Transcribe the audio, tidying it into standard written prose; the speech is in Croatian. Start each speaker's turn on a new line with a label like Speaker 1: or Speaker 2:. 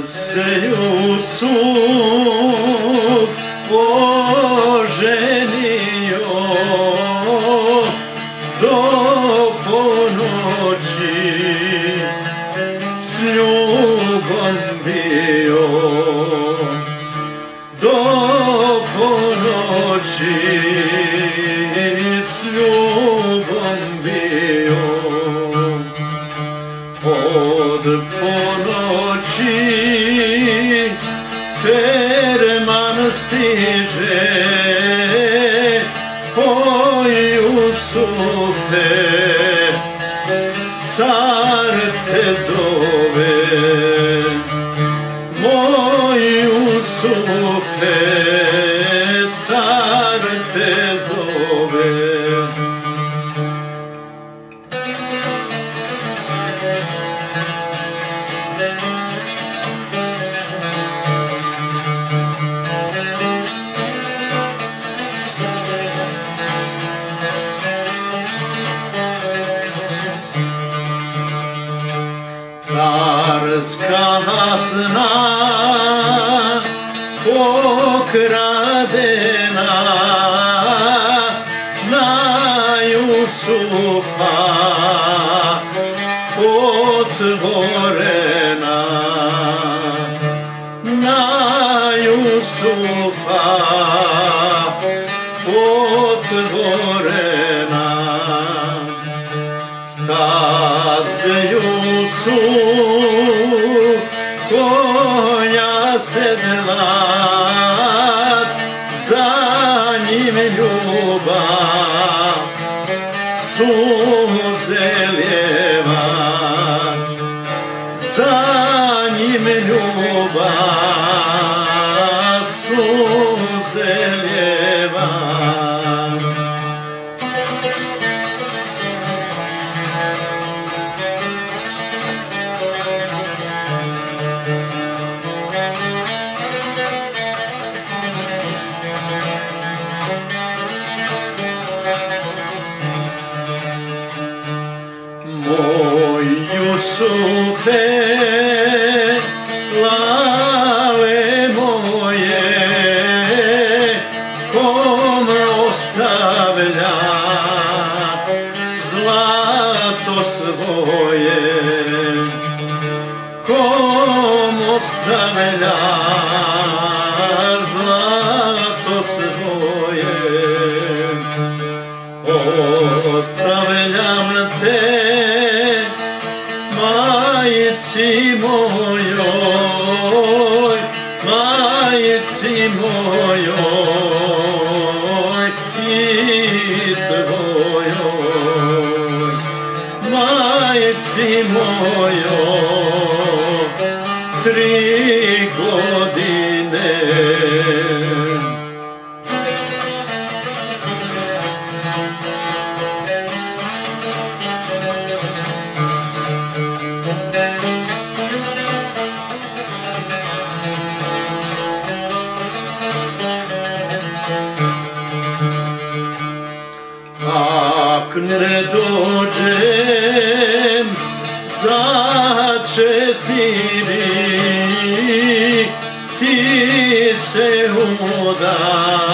Speaker 1: se Jusuf oženio, do ponoći s ljubom bio, do ponoći s ljubom bio. Od ponoći Herman stiže, o Jusufe, car te zove. Moj Jusufe, car te zove. Carska hasna pokradena, na Jusufa otvorena, na Jusufa otvorena. Stad Jusuf konja sedlat, za njim ljubav suze lijeva, za njim ljubav suze lijeva. Moj Jusufe, lave moje, kom ostavlja zlato svoje, kom ostavlja zlato svoje. Ostavljam te majici mojoj, majici mojoj i tvojoj, majici mojoj 3 godine. Ak ne dođem za 4, ti se udaj.